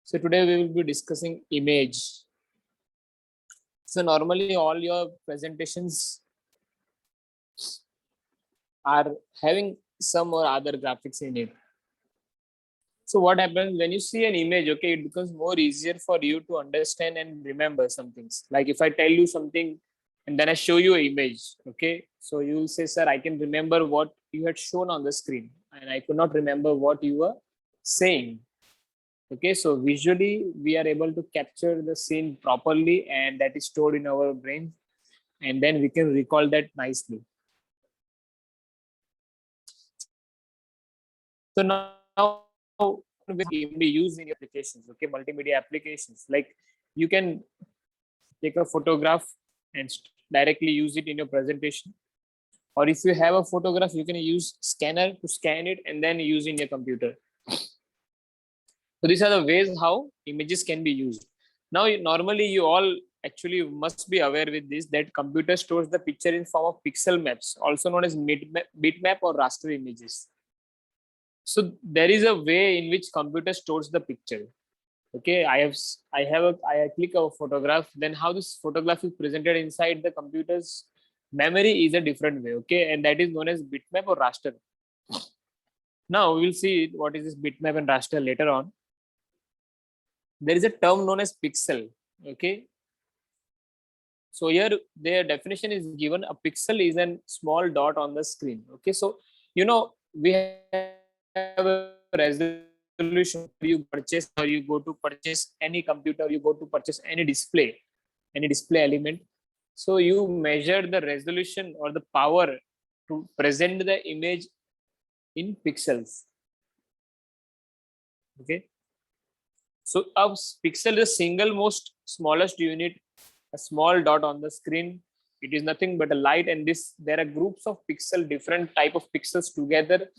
So today we will be discussing image. So normally all your presentations are having some or other graphics in it. So what happens when you see an image, okay, it becomes more easier for you to understand and remember some things. Like if I tell you something and then I show you an image, okay, so you will say, sir, I can remember what you had shown on the screen and I could not remember what you were saying. Okay, so visually we are able to capture the scene properly and that is stored in our brain, and then we can recall that nicely. So now it can be used in your applications, okay, multimedia applications. Like you can take a photograph and directly use it in your presentation, or if you have a photograph, you can use scanner to scan it and then use in your computer. So these are the ways how images can be used. Now, normally you all actually must be aware with this that computer stores the picture in form of pixel maps, also known as bitmap or raster images. So there is a way in which computer stores the picture. Okay, I click a photograph, then how this photograph is presented inside the computer's memory is a different way. Okay, and that is known as bitmap or raster. Now we will see what is this bitmap and raster later on. There is a term known as pixel. Okay, so here their definition is given: a pixel is a small dot on the screen. Okay, so we have a resolution. You purchase or you go to purchase any computer, you go to purchase any display element. So you measure the resolution or the power to present the image in pixels. Okay, so a pixel is the single most smallest unit, a small dot on the screen. It is nothing but a light, and there are groups of pixel, different type of pixels together.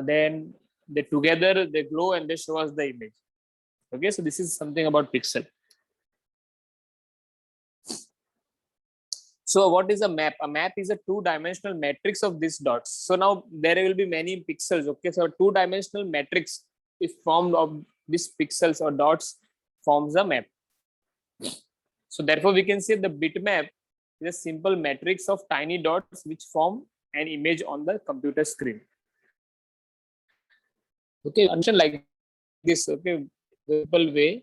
Then they glow and they show us the image. Okay, so this is something about pixel. So what is a map? A map is a two-dimensional matrix of these dots. So now there will be many pixels. Okay, so a two-dimensional matrix is formed of these pixels or dots forms a map. So therefore we can say the bitmap is a simple matrix of tiny dots which form an image on the computer screen. Okay, understand like this. Okay, simple way.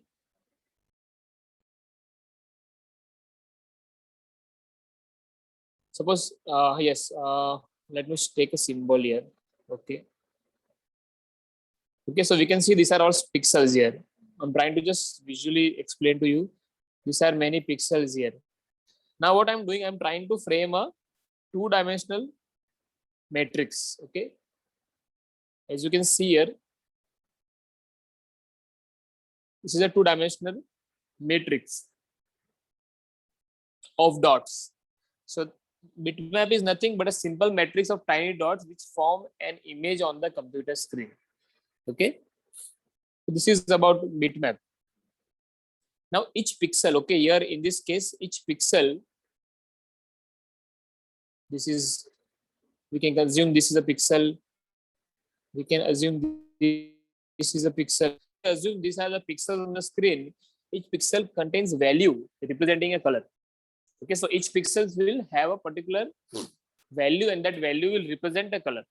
Suppose yes, let me take a symbol here. Okay. Okay, so we can see these are all pixels here. I'm trying to just visually explain to you. These are many pixels here. Now what I'm doing, I'm trying to frame a two-dimensional matrix. Okay, as you can see here, this is a two-dimensional matrix of dots. So bitmap is nothing but a simple matrix of tiny dots which form an image on the computer screen. Okay, so this is about bitmap. Now each pixel, okay, here in this case, each pixel, this is, we can assume this is a pixel. We can assume this is a pixel. Assume these are the pixels on the screen. Each pixel contains value representing a color. Okay, so each pixels will have a particular value, and that value will represent a color.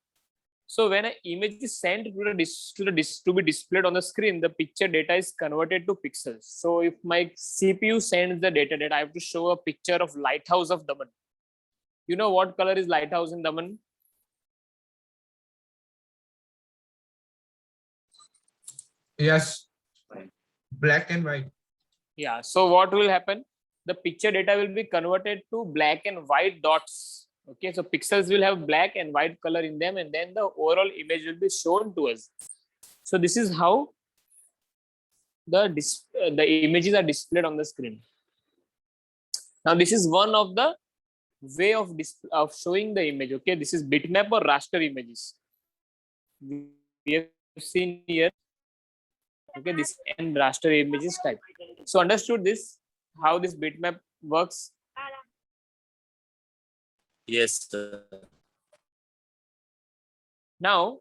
So when an image is sent to be displayed on the screen, the picture data is converted to pixels. So if my CPU sends the data that I have to show a picture of lighthouse of Daman, you know what color is lighthouse in Daman? Yes, black and white. Yeah, so what will happen? The picture data will be converted to black and white dots. Okay, so pixels will have black and white color in them, and then the overall image will be shown to us. So this is how the images are displayed on the screen. Now this is one of the way of showing the image. Okay, this is bitmap or raster images. We have seen here. Okay, this and raster images type. So understood this, how this bitmap works? Yes, sir. Now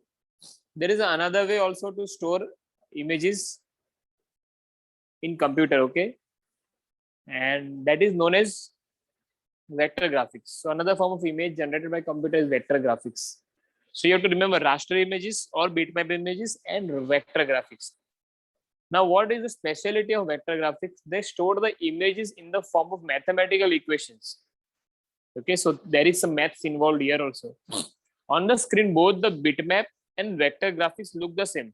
there is another way also to store images. in computer, okay, and that is known as vector graphics. So another form of image generated by computer is vector graphics. So you have to remember raster images or bitmap images and vector graphics. Now, what is the specialty of vector graphics? They store the images in the form of mathematical equations. Okay, so there is some maths involved here also. On the screen, both the bitmap and vector graphics look the same.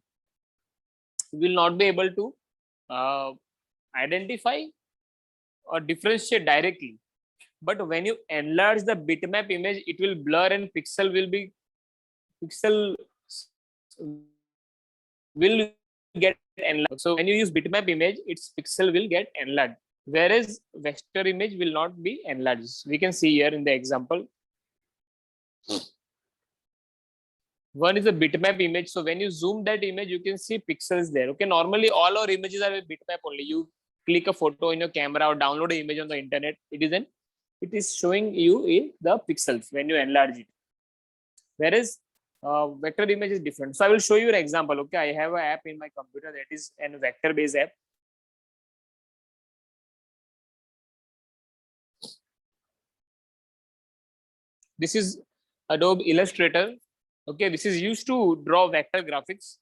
You will not be able to identify or differentiate directly. But when you enlarge the bitmap image, it will blur and pixel will get enlarged. So when you use bitmap image, its pixel will get enlarged, whereas vector image will not be enlarged. We can see here in the example. One is a bitmap image. So when you zoom that image, you can see pixels there. Okay, normally all our images are with bitmap only. You click a photo in your camera or download an image on the internet. It is showing you in the pixels when you enlarge it. Whereas vector image is different. So I will show you an example. Okay, I have an app in my computer that is a vector based app. This is Adobe Illustrator. Okay, this is used to draw vector graphics.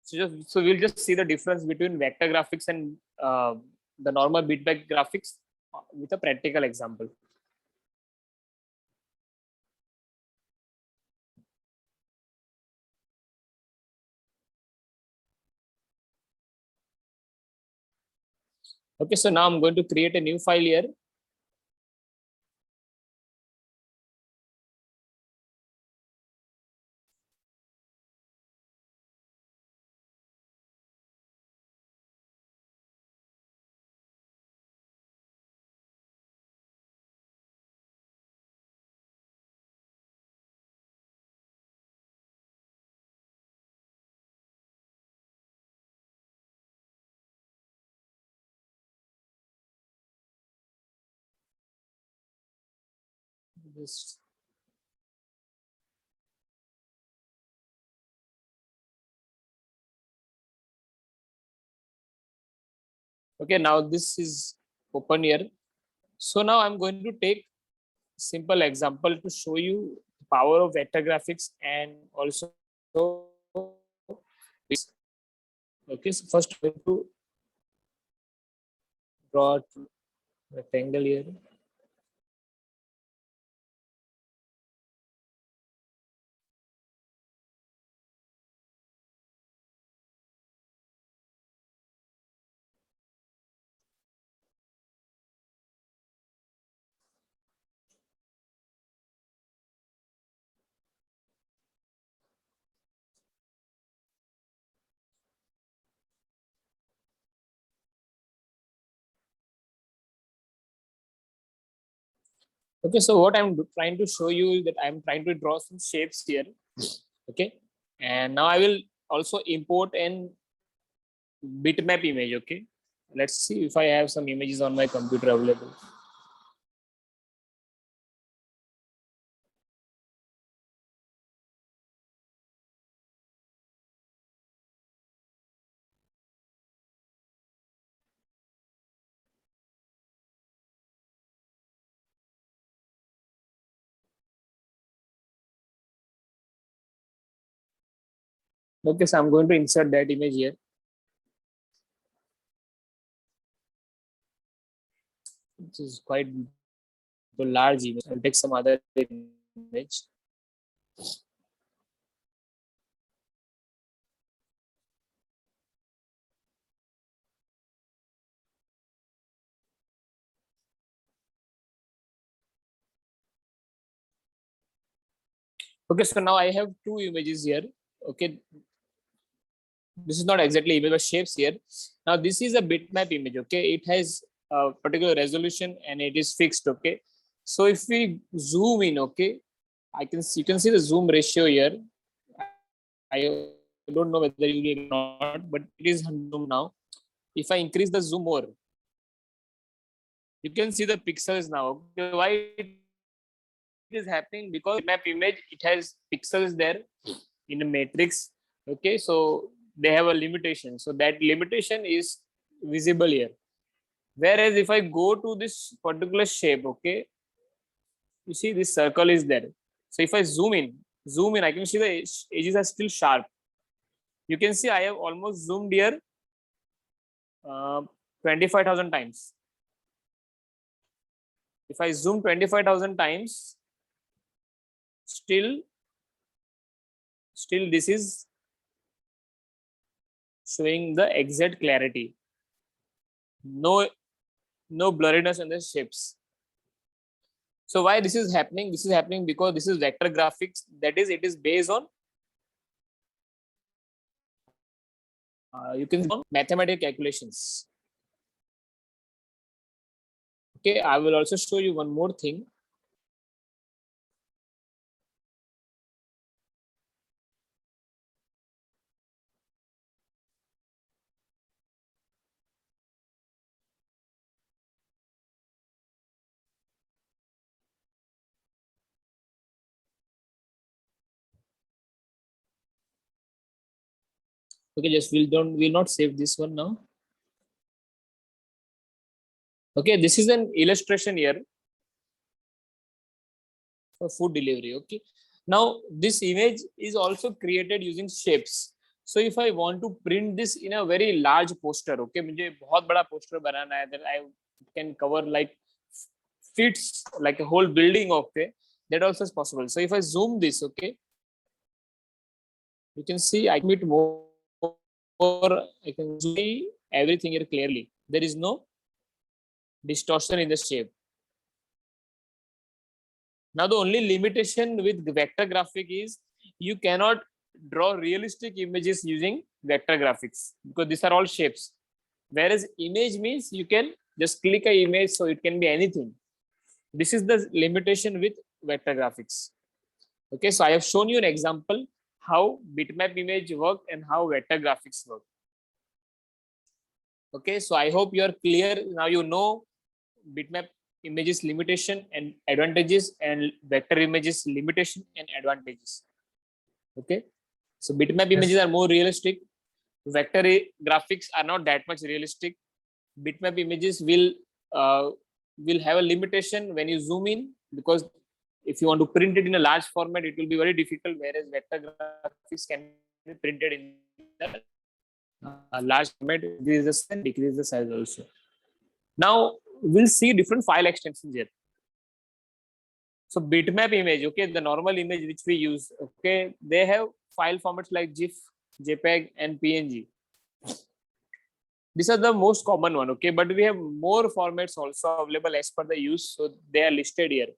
So we'll just see the difference between vector graphics and the normal bitmap graphics with a practical example. Okay, so now I'm going to create a new file here. Just okay, now this is open here. So now I'm going to take simple example to show you the power of vector graphics and also okay. So first I'm going to draw a rectangle here. Okay, so what I'm trying to show you is that I'm trying to draw some shapes here. Okay, and now I will also import an bitmap image. Okay, let's see if I have some images on my computer available. Okay, so I'm going to insert that image here. Which is quite a large image. I'll take some other image. Okay, so now I have two images here. Okay, this is not exactly image but shapes here. Now this is a bitmap image. Okay, it has a particular resolution and it is fixed. Okay, so if we zoom in, okay, you can see the zoom ratio here. I don't know whether you will or not, but it is zoom now. If I increase the zoom more, you can see the pixels now. Okay, why it is happening? Because map image, it has pixels there in a matrix. Okay, so they have a limitation. So that limitation is visible here. Whereas if I go to this particular shape, okay, you see this circle is there. So if I zoom in, I can see the edges are still sharp. You can see I have almost zoomed here 25,000 times. If I zoom 25,000 times, still this is showing the exact clarity. No blurriness in the shapes. So why this is happening? This is happening because this is vector graphics. That is, it is based on you can do mathematical calculations. Okay, I will also show you one more thing. Okay, just we'll not save this one now. Okay, this is an illustration here for food delivery. Okay, now this image is also created using shapes. So if I want to print this in a very large poster, okay, मुझे बहुत बड़ा poster बनाना है, then I can cover like fits like a whole building. Okay, that also is possible. So if I zoom this, okay, you can see I can meet more. I can see everything here clearly. There is no distortion in the shape. Now the only limitation with vector graphic is you cannot draw realistic images using vector graphics because these are all shapes. Whereas image means you can just click a image, so it can be anything. This is the limitation with vector graphics. Okay, so I have shown you an example how bitmap image work and how vector graphics work. Okay, so I hope you are clear. Now you know bitmap images limitation and advantages and vector images limitation and advantages. Okay, so bitmap images are more realistic. Vector graphics are not that much realistic. Bitmap images will have a limitation when you zoom in, because if you want to print it in a large format, it will be very difficult. Whereas vector graphics can be printed in a large format, increase the size, decrease the size also. Now we'll see different file extensions here. So bitmap image, okay, the normal image which we use, okay, they have file formats like GIF, JPEG, and PNG. These are the most common one, okay, but we have more formats also available as per the use, so they are listed here.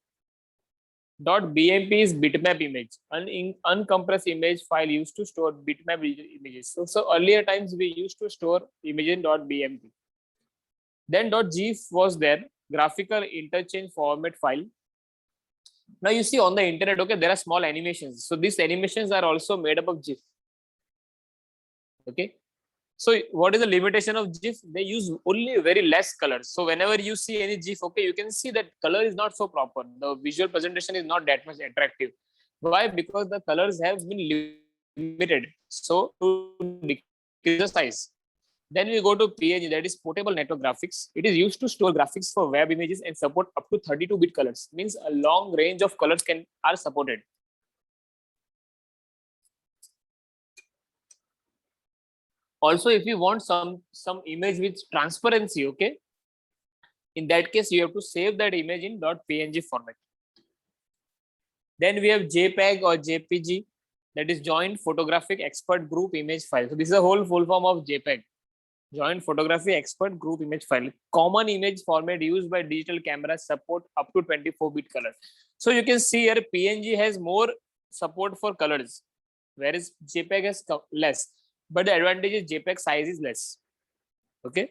.bmp is bitmap image, an uncompressed image file used to store bitmap images. So earlier times we used to store image in .bmp. Then .gif was there, graphical interchange format file. Now you see on the internet, okay, there are small animations. So these animations are also made up of GIF. Okay. So what is the limitation of GIF? They use only very less colors. So whenever you see any GIF, okay, you can see that color is not so proper. The visual presentation is not that much attractive. Why? Because the colors have been limited. So to decrease the size. Then we go to PNG, that is portable network graphics. It is used to store graphics for web images and support up to 32-bit colors. Means a long range of colors are supported. Also, if you want some image with transparency, okay, in that case you have to save that image in .png format. Then we have JPEG or JPG, that is Joint Photographic Expert Group Image File. So this is a whole full form of JPEG. Joint Photography Expert Group Image File. Common image format used by digital cameras, support up to 24-bit color. So you can see here PNG has more support for colors, whereas JPEG has less. But the advantage is JPEG size is less. Okay.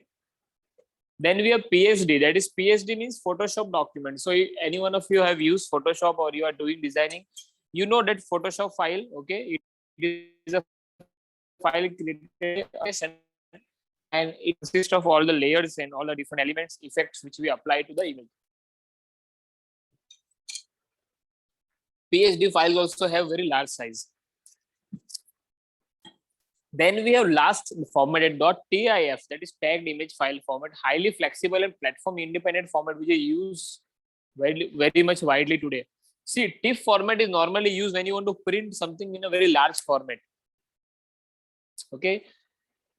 Then we have PSD. That is PSD means Photoshop document. So any one of you have used Photoshop or you are doing designing, you know that Photoshop file. Okay, it is a file created and it consists of all the layers and all the different elements, effects which we apply to the image. PSD files also have very large size. Then we have last formatted .tif, that is tagged image file format, highly flexible and platform independent format which is used very much widely today. See, TIFF format is normally used when you want to print something in a very large format. Okay,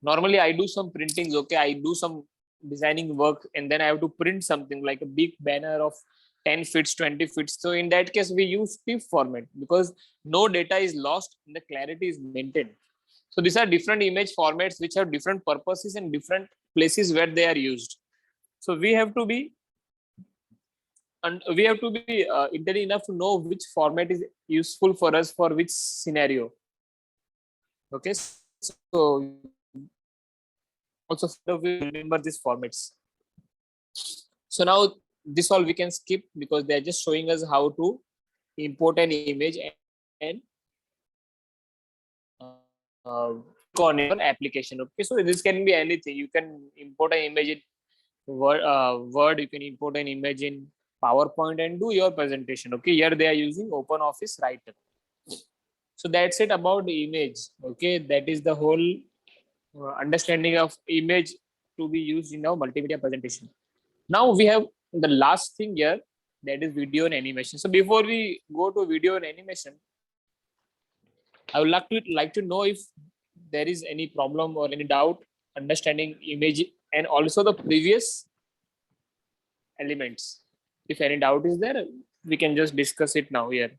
normally I do some printings. Okay, I do some designing work and then I have to print something like a big banner of 10 feet, 20 feet. So in that case, we use TIFF format because no data is lost and the clarity is maintained. So these are different image formats which have different purposes and different places where they are used. So we have to be intelligent enough to know which format is useful for us for which scenario. Okay, so also we remember these formats. So now this all we can skip because they are just showing us how to import an image and on your application. Okay, so this can be anything. You can import an image in Word, you can import an image in PowerPoint and do your presentation. Okay, here they are using OpenOffice Writer. So that's it about the image. Okay, that is the whole understanding of image to be used in our multimedia presentation. Now we have the last thing here, that is video and animation. So before we go to video and animation, I would like to know if there is any problem or any doubt understanding image and also the previous elements. If any doubt is there, we can just discuss it now here.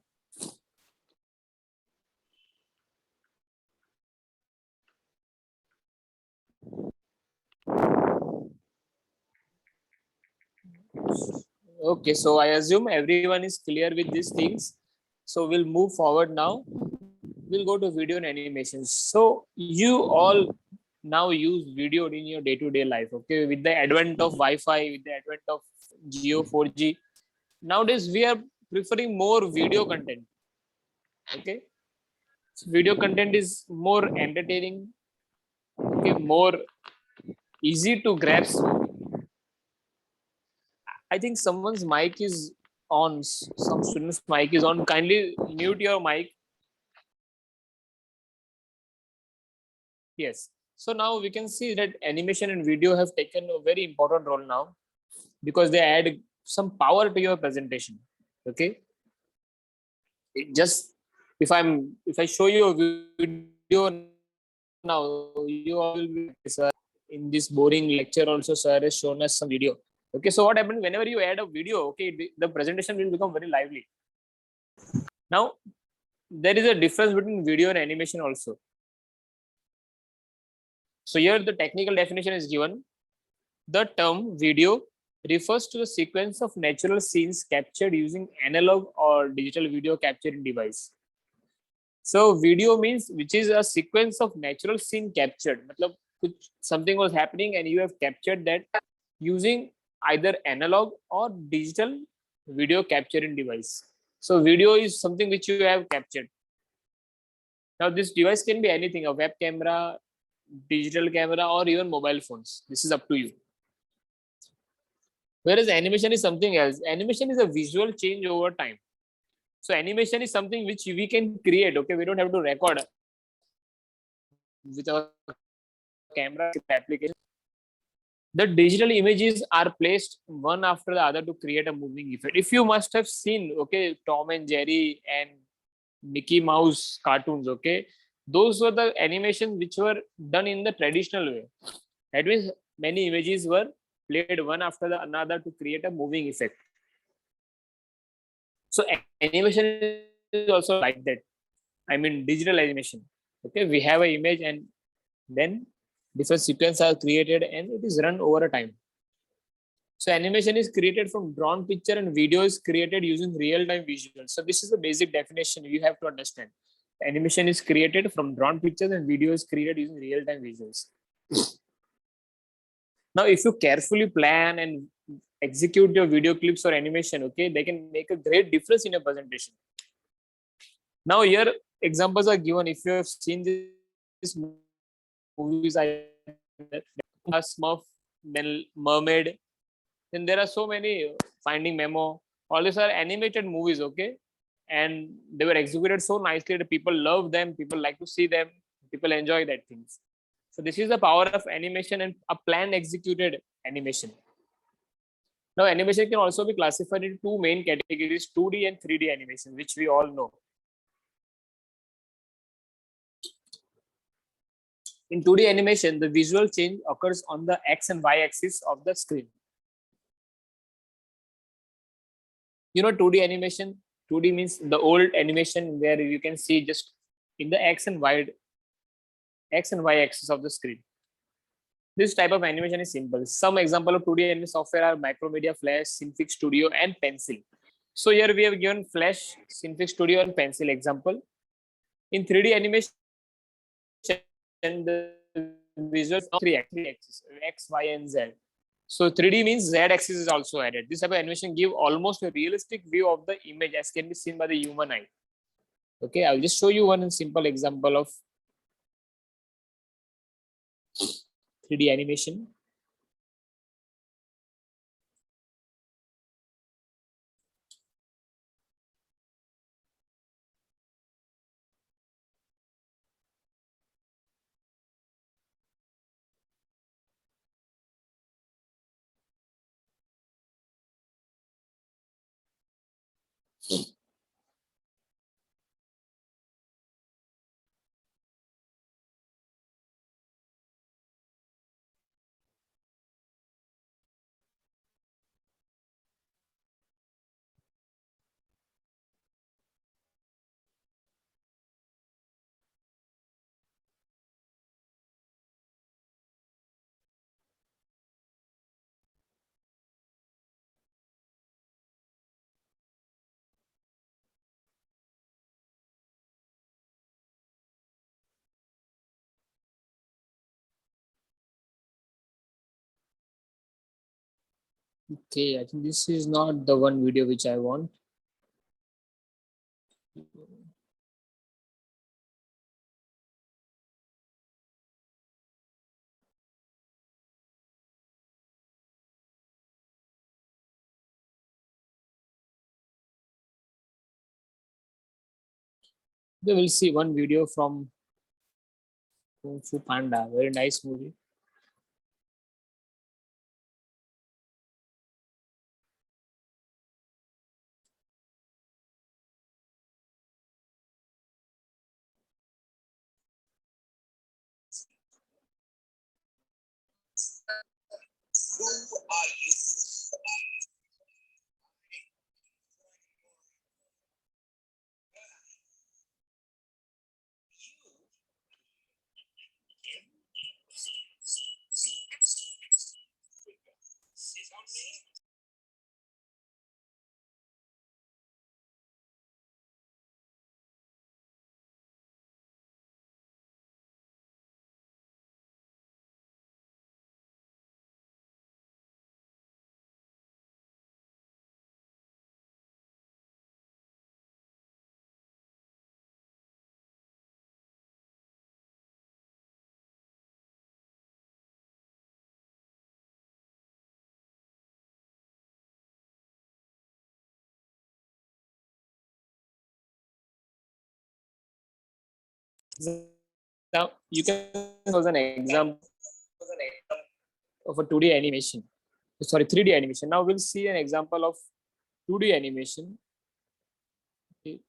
Okay, so I assume everyone is clear with these things. So we'll move forward now. We'll go to video and animations. So you all now use video in your day-to-day life. Okay, with the advent of Wi-Fi, with the advent of Geo 4G, nowadays we are preferring more video content. Okay, so video content is more entertaining. Okay, more easy to grasp. I think someone's mic is on. Some student's mic is on. Kindly mute your mic. Yes. So now we can see that animation and video have taken a very important role now because they add some power to your presentation. Okay. Just if I show you a video now, you all will be, sir, in this boring lecture also sir has shown us some video. Okay, so what happens whenever you add a video, okay, the presentation will become very lively. Now there is a difference between video and animation also. So here the technical definition is given. The term video refers to a sequence of natural scenes captured using analog or digital video capturing device. So video means which is a sequence of natural scene captured. Matlab, something was happening and you have captured that using either analog or digital video capturing device. So video is something which you have captured. Now this device can be anything, a web camera, digital camera, or even mobile phones. This is up to you. Whereas animation is something else. Animation is a visual change over time. So animation is something which we can create. Okay, we don't have to record with our camera application. The digital images are placed one after the other to create a moving effect. If you must have seen, okay, Tom and Jerry and Mickey Mouse cartoons, okay, those were the animations which were done in the traditional way. That means many images were played one after the another to create a moving effect. So animation is also like that. I mean digital animation. Okay, we have an image and then different sequences are created and it is run over a time. So animation is created from drawn picture and video is created using real-time visuals. So this is the basic definition you have to understand. Animation is created from drawn pictures and video is created using real-time visuals. Now, if you carefully plan and execute your video clips or animation, okay, they can make a great difference in your presentation. Now, here examples are given. If you have seen this movies, Smurf, then Mermaid, then there are so many, Finding Memo. All these are animated movies, okay, and they were executed so nicely that people love them. People like to see them. People enjoy that things. So this is the power of animation and a planned executed animation. Now animation can also be classified into two main categories, 2D and 3D animation, which we all know. In 2D animation, the visual change occurs on the X and Y axis of the screen. You know 2D animation, 2D means the old animation where you can see just in the X and Y axis of the screen. This type of animation is simple. Some example of 2D animation software are Macromedia, Flash, Cinefix Studio, and Pencil. So here we have given Flash, Cinefix Studio, and Pencil example. In 3D animation, the visuals of three axes, X, Y, and Z. So 3D means Z axis is also added. This type of animation give almost a realistic view of the image as can be seen by the human eye. Okay, I'll just show you one simple example of 3D animation. Okay, I think this is not the one video which I want. They will see one video from Kung Fu Panda, very nice movie. Who are you? Sit on me? Now you can use an example of a 2D animation. Sorry, 3D animation. Now we'll see an example of 2D animation. Okay.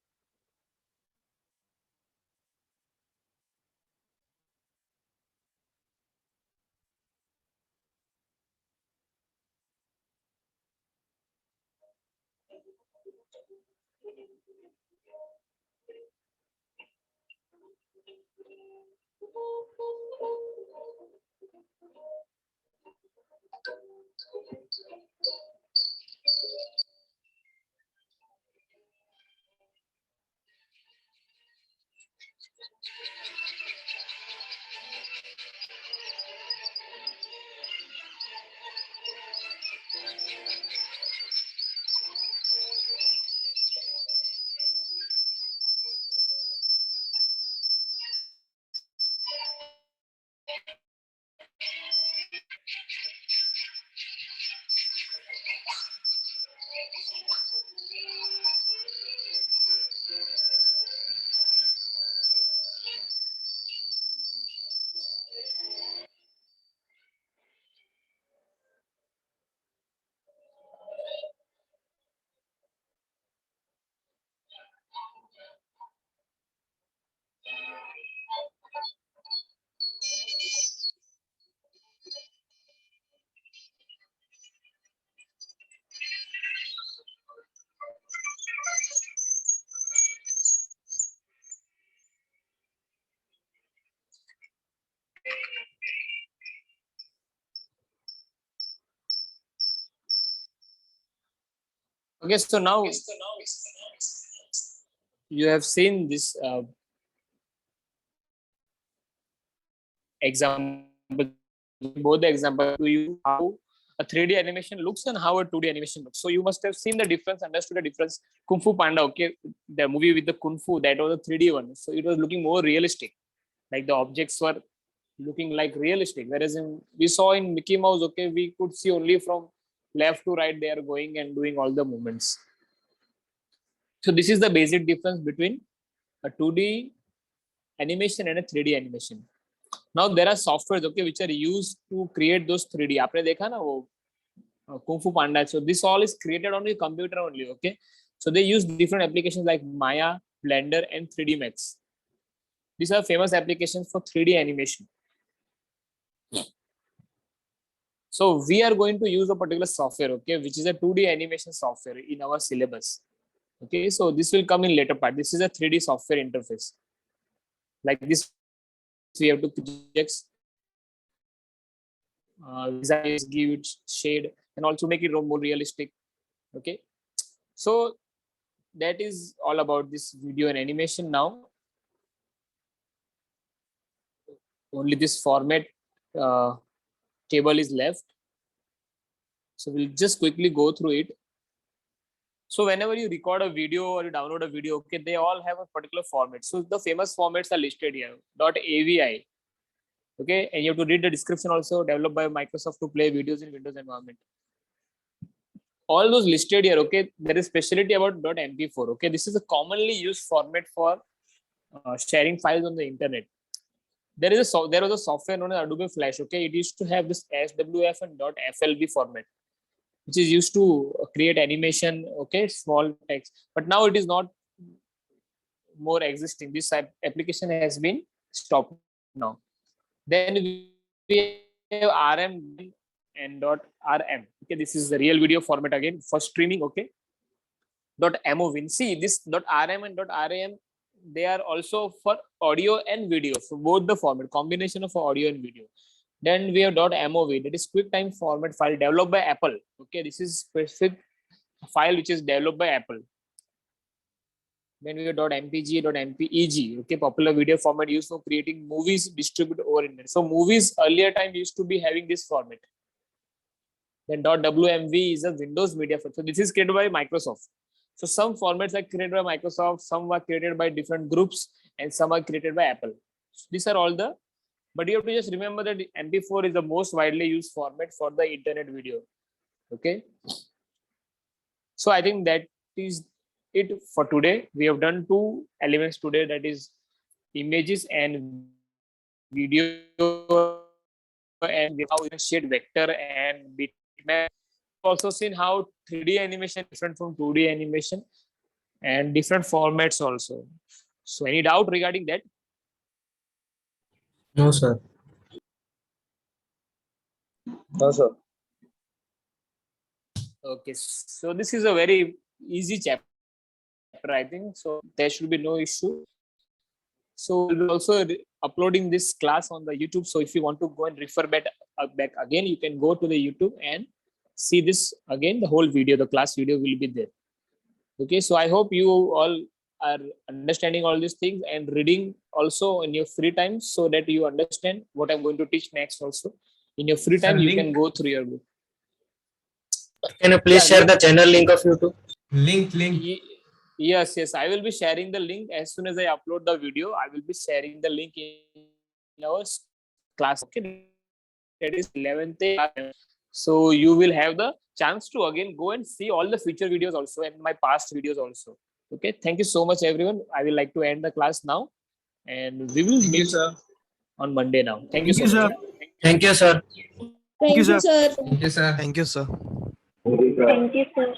Okay, so now you have seen this example, both the example to you how a 3D animation looks and how a 2D animation looks. So you must have seen the difference, understood the difference. Kung Fu Panda, okay, the movie with the Kung Fu, that was a 3D one. So it was looking more realistic. Like the objects were looking like realistic. Whereas we saw in Mickey Mouse, okay, we could see only from left to right, they are going and doing all the movements. So this is the basic difference between a 2D animation and a 3D animation. Now there are softwares, okay, which are used to create those 3D. आपने देखा ना वो Kung Fu Panda. So this all is created on the computer only, okay. So they use different applications like Maya, Blender, and 3D Max. These are famous applications for 3D animation. So we are going to use a particular software, okay, which is a 2D animation software in our syllabus. Okay, so this will come in later part. This is a 3D software interface. Like this, we have to project, design, give it shade, and also make it more realistic. Okay, so that is all about this video and animation. Now only this format table is left, so we'll just quickly go through it. So whenever you record a video or you download a video, okay, they all have a particular format. So the famous formats are listed here. .avi, okay, and you have to read the description also. Developed by Microsoft to play videos in Windows environment. All those listed here, okay. There is specialty about .mp4, okay. This is a commonly used format for sharing files on the internet. There was a software known as Adobe Flash, okay. It used to have this SWF and .flb format, which is used to create animation, okay, small text. But now it is not more existing. This application has been stopped now. Then we have RM and .rm. Okay, this is the real video format again for streaming. Okay, .mov. See this .rm and .ram. They are also for audio and video. So both the format, combination of audio and video. Then we have .mov. That is QuickTime format file developed by Apple. Okay, this is specific file which is developed by Apple. Then we have .mpg, .mpeg. Okay, popular video format used for creating movies distributed over internet. So movies earlier time used to be having this format. Then .wmv is a Windows media format. So this is created by Microsoft. So some formats are created by Microsoft, some are created by different groups, and some are created by Apple. So these are all the, but you have to just remember that MP4 is the most widely used format for the internet video. Okay. So I think that is it for today. We have done two elements today, that is images and video, and how we shade vector and bitmap. Also seen how 3D animation is different from 2D animation and different formats also. So any doubt regarding that? No, sir. No, sir. Okay, so this is a very easy chapter, I think. So there should be no issue. So we'll be also uploading this class on the YouTube. So if you want to go and refer back again, you can go to the YouTube and see this again. The whole video, the class video will be there. Okay, so I hope you all are understanding all these things and reading also in your free time, so that you understand what I'm going to teach next also. In your free time, you can go through your book. Can you please share link. the channel link of YouTube? Link. Yes, I will be sharing the link as soon as I upload the video. I will be sharing the link in our class. Okay, that is 11th. So you will have the chance to again go and see all the future videos also and my past videos also. Okay, thank you so much, everyone. I will like to end the class now, and we will Thank you, meet sir. on Monday now. Thank you so much. sir. Thank you, sir. Thank you, sir. Thank you, sir. Thank you, sir. Thank you, sir.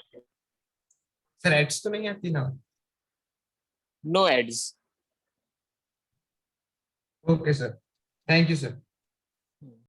Sir ads तो नहीं आती ना? No ads. Okay, sir. Thank you, sir.